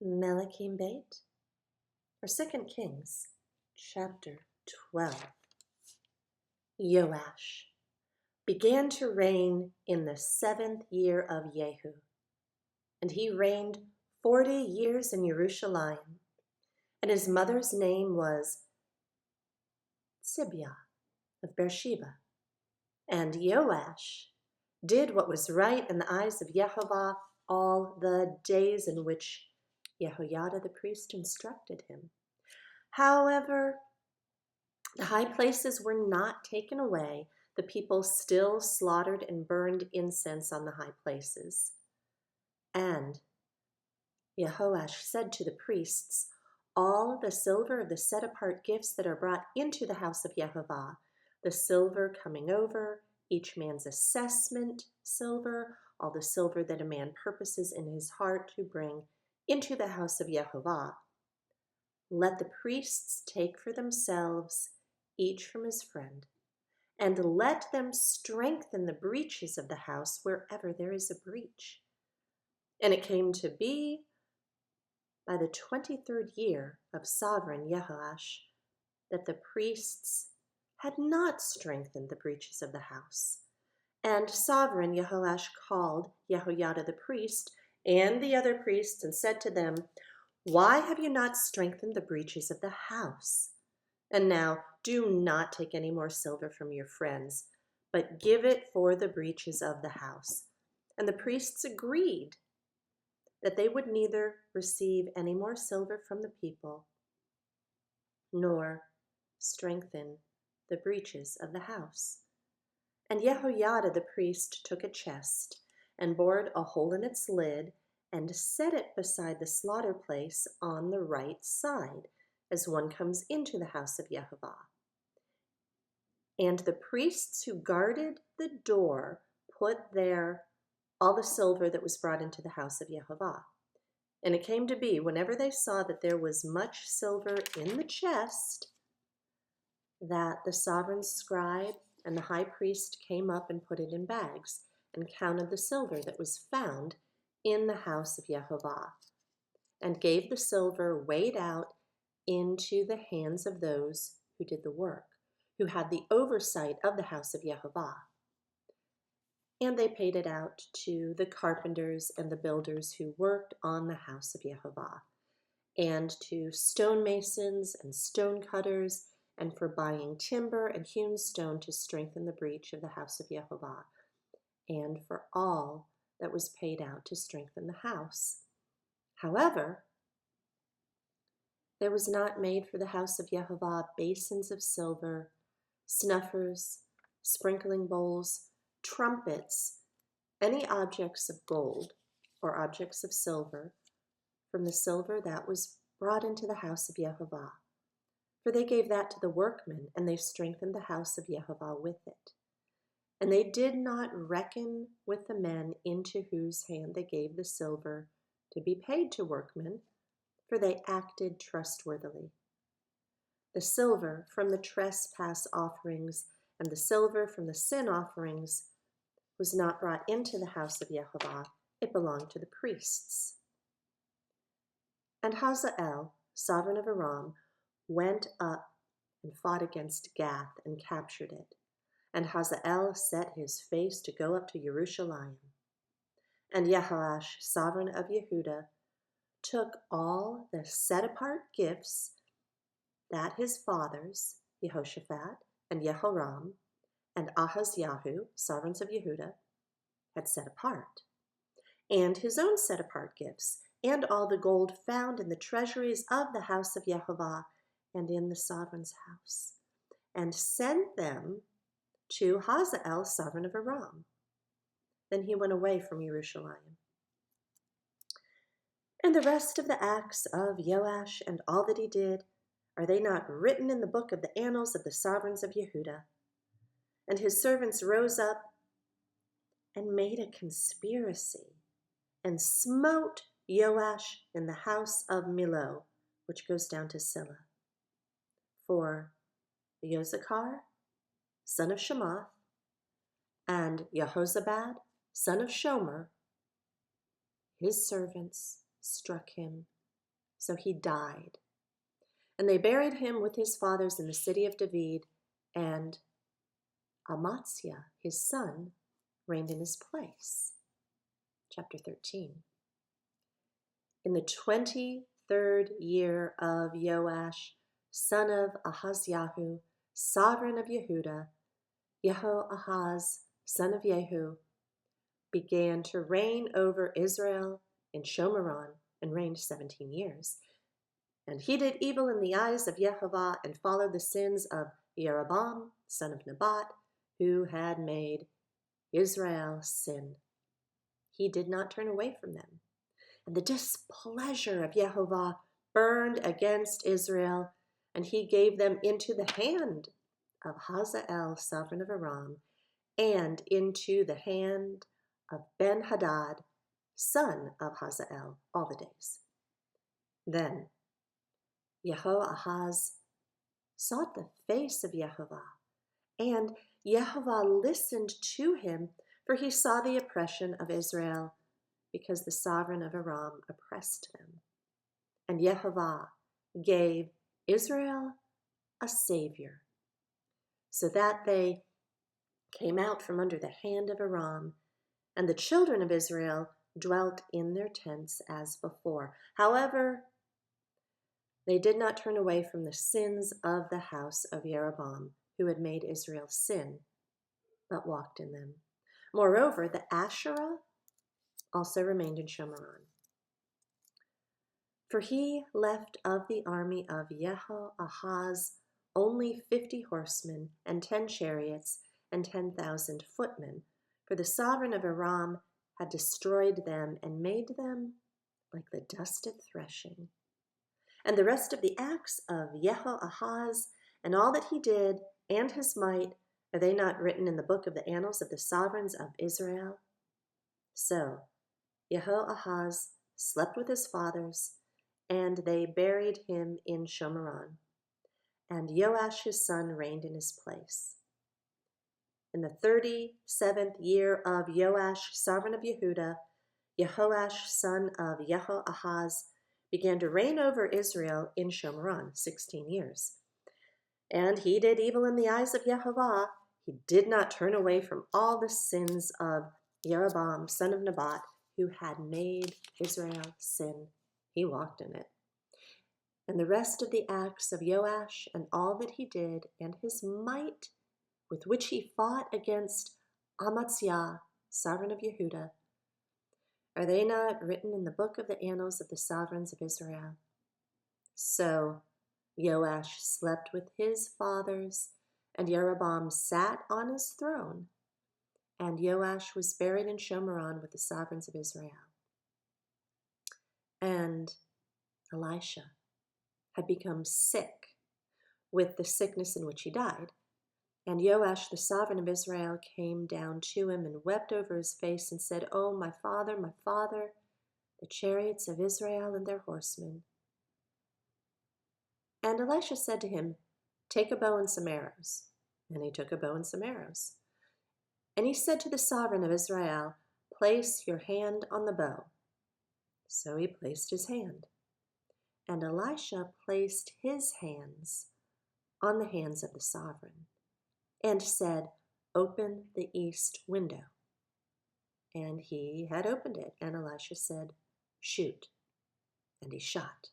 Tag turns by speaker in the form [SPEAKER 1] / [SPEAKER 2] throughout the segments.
[SPEAKER 1] Melachim Beit, or 2 Kings, chapter 12. Joash began to reign in the 7th year of Jehu, and he reigned 40 years in Jerusalem, and his mother's name was Zibiah of Beersheba. And Joash did what was right in the eyes of Jehovah all the days in which Jehoiada the priest instructed him. However, the high places were not taken away. The people still slaughtered and burned incense on the high places. And Jehoash said to the priests, all the silver of the set-apart gifts that are brought into the house of Jehovah, the silver coming over, each man's assessment silver, all the silver that a man purposes in his heart to bring into the house of Jehovah, let the priests take for themselves, each from his friend, and let them strengthen the breaches of the house wherever there is a breach. And it came to be by the 23rd year of sovereign Jehoash that the priests had not strengthened the breaches of the house. And sovereign Jehoash called Jehoiada the priest and the other priests and said to them, why have you not strengthened the breaches of the house? And now do not take any more silver from your friends, but give it for the breaches of the house. And the priests agreed that they would neither receive any more silver from the people, nor strengthen the breaches of the house. And Jehoiada the priest took a chest, and bored a hole in its lid, and set it beside the slaughter place on the right side, as one comes into the house of Jehovah. And the priests who guarded the door put there all the silver that was brought into the house of Jehovah. And it came to be, whenever they saw that there was much silver in the chest, that the sovereign scribe and the high priest came up and put it in bags, and counted the silver that was found in the house of Jehovah, and gave the silver weighed out into the hands of those who did the work, who had the oversight of the house of Jehovah. And they paid it out to the carpenters and the builders who worked on the house of Jehovah, and to stonemasons and stone cutters, and for buying timber and hewn stone to strengthen the breach of the house of Jehovah, and for all that was paid out to strengthen the house. However, there was not made for the house of Jehovah basins of silver, snuffers, sprinkling bowls, trumpets, any objects of gold or objects of silver from the silver that was brought into the house of Jehovah. For they gave that to the workmen, and they strengthened the house of Jehovah with it. And they did not reckon with the men into whose hand they gave the silver to be paid to workmen, for they acted trustworthily. The silver from the trespass offerings and the silver from the sin offerings was not brought into the house of Jehovah. It belonged to the priests. And Hazael, sovereign of Aram, went up and fought against Gath and captured it. And Hazael set his face to go up to Jerusalem. And Jehoash, sovereign of Yehuda, took all the set-apart gifts that his fathers, Jehoshaphat and Jehoram, and Ahaziah, sovereigns of Yehuda, had set apart, and his own set-apart gifts, and all the gold found in the treasuries of the house of Jehovah and in the sovereign's house, and sent them to Hazael, sovereign of Aram. Then he went away from Jerusalem. And the rest of the acts of Joash and all that he did, are they not written in the book of the annals of the sovereigns of Yehuda? And his servants rose up and made a conspiracy, and smote Joash in the house of Millo, which goes down to Silla. For Jozachar, son of Shemath, and Jehozabad, son of Shomer, his servants struck him So he died. And they buried him with his fathers in the city of David, and Amaziah, his son, reigned in his place. Chapter 13. In the 23rd year of Joash, son of Ahaziah, sovereign of Yehudah, Jehoahaz, son of Jehu, began to reign over Israel in Shomeron and reigned 17 years. And he did evil in the eyes of Yehovah and followed the sins of Jeroboam, son of Nebat, who had made Israel sin. He did not turn away from them. And the displeasure of Yehovah burned against Israel, and he gave them into the hand of Hazael, sovereign of Aram, and into the hand of Ben-Hadad, son of Hazael, all the days. Then Jehoahaz sought the face of Yehovah, and Yehovah listened to him, for he saw the oppression of Israel, because the sovereign of Aram oppressed them. And Yehovah gave Israel a savior, so that they came out from under the hand of Aram, and the children of Israel dwelt in their tents as before. However, they did not turn away from the sins of the house of Jeroboam, who had made Israel sin, but walked in them. Moreover, the Asherah also remained in Shomeron. For he left of the army of Jehoahaz only 50 horsemen and 10 chariots and 10,000 footmen, for the sovereign of Aram had destroyed them and made them like the dust at threshing. And the rest of the acts of Jehoahaz and all that he did and his might, are they not written in the book of the annals of the sovereigns of Israel? So Jehoahaz slept with his fathers, and they buried him in Shomeron. And Joash his son reigned in his place. In the 37th year of Joash, sovereign of Yehudah, Jehoash, son of Jehoahaz, began to reign over Israel in Shomeron 16 years. And he did evil in the eyes of Yehovah. He did not turn away from all the sins of Jeroboam, son of Nebat, who had made Israel sin. He walked in it. And the rest of the acts of Joash and all that he did, and his might with which he fought against Amaziah, sovereign of Yehudah, are they not written in the book of the annals of the sovereigns of Israel? So Joash slept with his fathers, and Jeroboam sat on his throne, and Joash was buried in Shomeron with the sovereigns of Israel. And Elisha had become sick with the sickness in which he died. And Joash, the sovereign of Israel, came down to him and wept over his face and said, "Oh, my father, the chariots of Israel and their horsemen." And Elisha said to him, "Take a bow and some arrows." And he took a bow and some arrows. And he said to the sovereign of Israel, "Place your hand on the bow." So he placed his hand. And Elisha placed his hands on the hands of the sovereign, and said, "Open the east window." And he had opened it, and Elisha said, "Shoot." And he shot.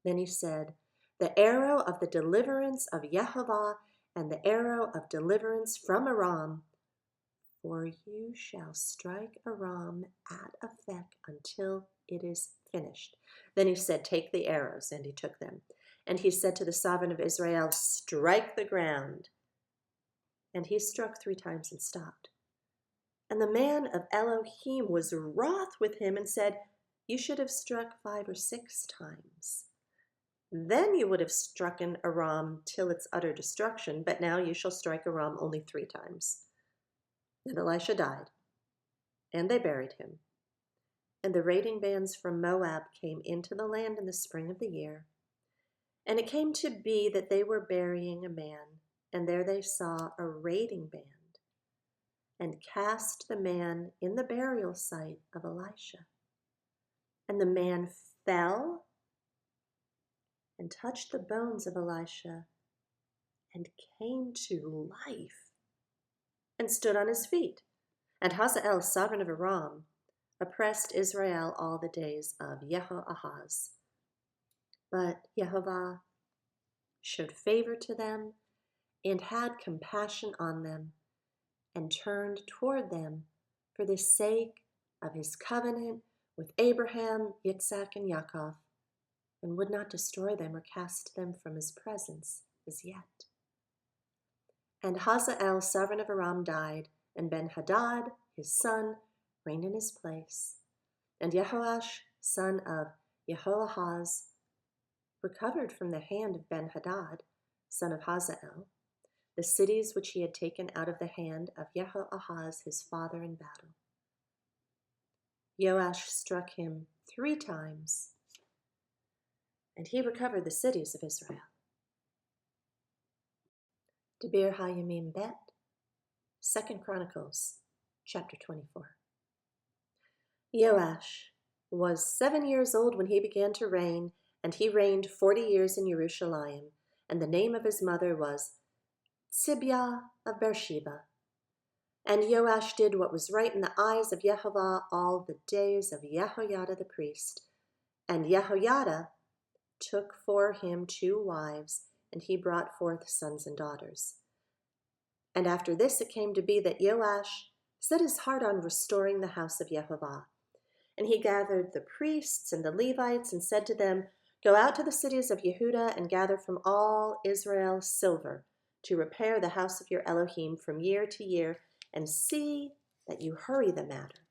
[SPEAKER 1] Then he said, "The arrow of the deliverance of Yehovah, and the arrow of deliverance from Aram, for you shall strike Aram at Aphek until it is finished." Then he said, "Take the arrows," and he took them. And he said to the sovereign of Israel, "Strike the ground." And he struck 3 times and stopped. And the man of Elohim was wroth with him and said, "You should have struck 5 or 6 times. Then you would have strucken Aram till its utter destruction, but now you shall strike Aram only 3 times. And Elisha died, and they buried him. And the raiding bands from Moab came into the land in the spring of the year. And it came to be that they were burying a man, and there they saw a raiding band, and cast the man in the burial site of Elisha. And the man fell and touched the bones of Elisha and came to life and stood on his feet. And Hazael, sovereign of Aram, oppressed Israel all the days of Jehoahaz. But Jehovah showed favor to them and had compassion on them and turned toward them for the sake of his covenant with Abraham, Yitzhak, and Yaakov, and would not destroy them or cast them from his presence as yet. And Hazael, sovereign of Aram, died, and Ben-Hadad, his son, reigned in his place. And Jehoash, son of Jehoahaz, recovered from the hand of Ben-Hadad, son of Hazael, the cities which he had taken out of the hand of Jehoahaz his father in battle. Joash struck him 3 times, and he recovered the cities of Israel. Debir HaYamim Bet, 2 Chronicles, chapter 24. Joash was 7 years old when he began to reign, and he reigned 40 years in Jerusalem, and the name of his mother was Tzibia of Beersheba. And Joash did what was right in the eyes of Jehovah all the days of Jehoiada the priest. And Jehoiada took for him 2 wives, and he brought forth sons and daughters. And after this it came to be that Joash set his heart on restoring the house of Jehovah. And he gathered the priests and the Levites and said to them, "Go out to the cities of Yehudah and gather from all Israel silver to repair the house of your Elohim from year to year, and see that you hurry the matter."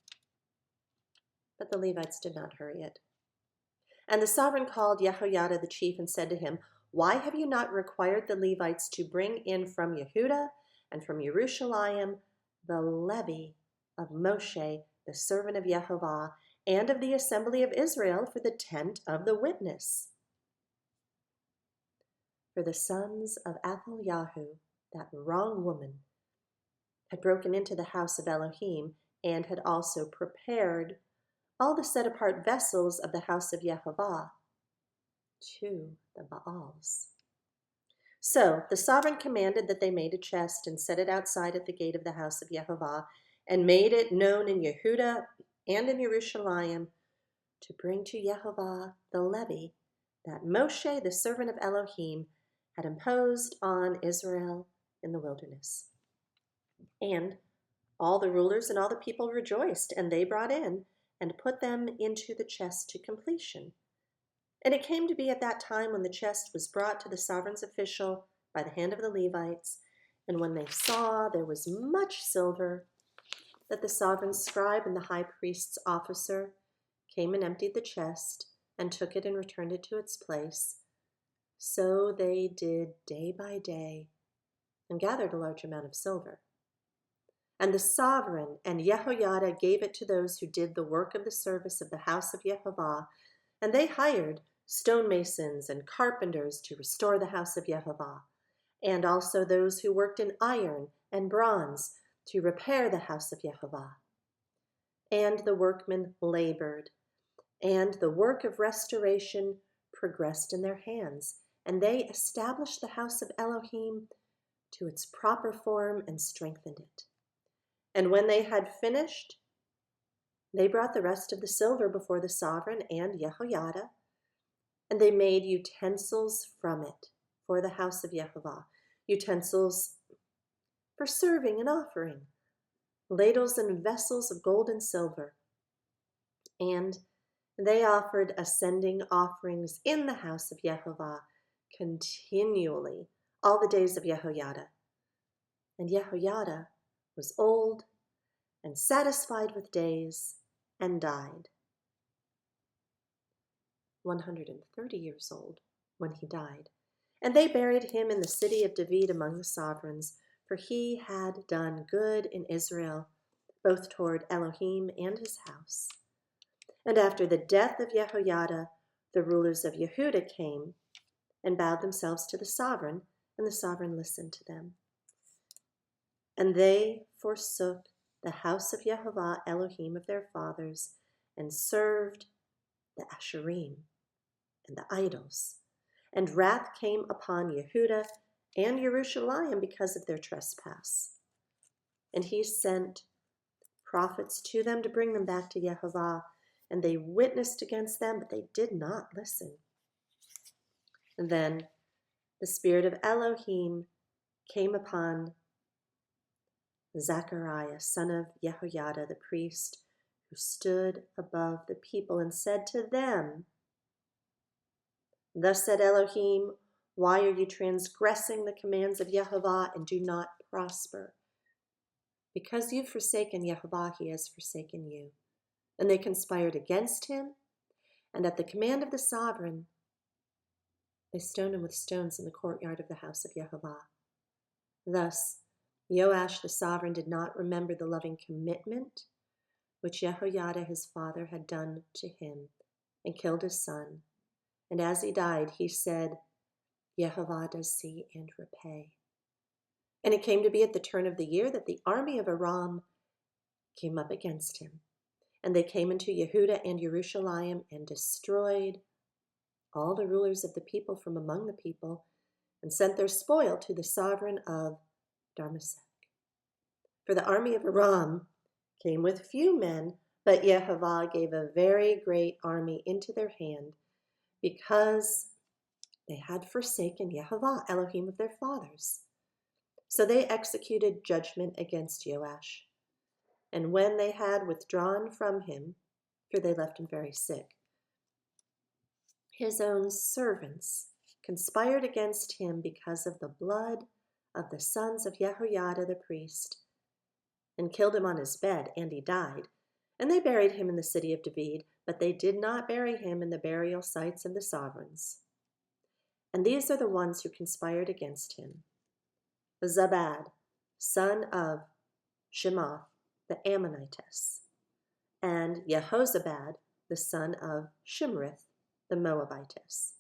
[SPEAKER 1] But the Levites did not hurry it. And the sovereign called Jehoiada the chief and said to him, "Why have you not required the Levites to bring in from Yehudah and from Jerusalem the levy of Moshe, the servant of Jehovah, and of the assembly of Israel for the tent of the witness?" For the sons of Athaliahu, that wrong woman, had broken into the house of Elohim and had also prepared all the set-apart vessels of the house of Jehovah to the Baals. So the sovereign commanded that they made a chest and set it outside at the gate of the house of Jehovah, and made it known in Yehudah and in Jerusalem to bring to Jehovah the levy that Moshe, the servant of Elohim, had imposed on Israel in the wilderness. And all the rulers and all the people rejoiced, and they brought in and put them into the chest to completion. And it came to be at that time when the chest was brought to the sovereign's official by the hand of the Levites, and when they saw there was much silver, that the sovereign's scribe and the high priest's officer came and emptied the chest and took it and returned it to its place. So they did day by day and gathered a large amount of silver. And the sovereign and Jehoiada gave it to those who did the work of the service of the house of Jehovah, and they hired stonemasons and carpenters to restore the house of Jehovah, and also those who worked in iron and bronze to repair the house of Jehovah. And the workmen labored, and the work of restoration progressed in their hands, and they established the house of Elohim to its proper form and strengthened it. And when they had finished, they brought the rest of the silver before the sovereign and Jehoiada, and they made utensils from it for the house of Jehovah, utensils for serving and offering, ladles and vessels of gold and silver. And they offered ascending offerings in the house of Jehovah continually all the days of Jehoiada. And Jehoiada was old and satisfied with days and died, 130 years old when he died. And they buried him in the city of David among the sovereigns, for he had done good in Israel, both toward Elohim and his house. And after the death of Jehoiada, the rulers of Yehudah came and bowed themselves to the sovereign, and the sovereign listened to them. And they forsook the house of Jehovah Elohim of their fathers, and served the Asherim and the idols, and wrath came upon Yehuda and Jerusalem because of their trespass. And he sent prophets to them to bring them back to Yehovah, and they witnessed against them, but they did not listen. And then the spirit of Elohim came upon Zechariah, son of Jehoiada, the priest, who stood above the people and said to them, "Thus said Elohim, why are you transgressing the commands of Yehovah and do not prosper? Because you've forsaken Yehovah, he has forsaken you." And they conspired against him, and at the command of the sovereign, they stoned him with stones in the courtyard of the house of Yehovah. Thus, Joash the sovereign did not remember the loving commitment which Jehoiada his father had done to him, and killed his son. And as he died, he said, "Yehovah does see and repay." And it came to be at the turn of the year that the army of Aram came up against him. And they came into Yehuda and Jerusalem and destroyed all the rulers of the people from among the people, and sent their spoil to the sovereign of Damascus. For the army of Aram came with few men, but Yehovah gave a very great army into their hand, because they had forsaken Yehovah, Elohim of their fathers. So they executed judgment against Joash. And when they had withdrawn from him, for they left him very sick, his own servants conspired against him because of the blood of the sons of Jehoiada the priest, and killed him on his bed, and he died. And they buried him in the city of David, but they did not bury him in the burial sites of the sovereigns. And these are the ones who conspired against him: Zabad, son of Shemoth, the Ammonitess, and Jehozabad, the son of Shimrith, the Moabitess.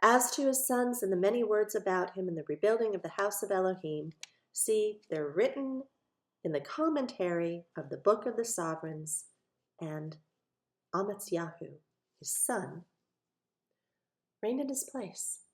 [SPEAKER 1] As to his sons and the many words about him in the rebuilding of the house of Elohim, see, they're written in the commentary of the book of the sovereigns, and Amatzyahu, his son, reigned in his place.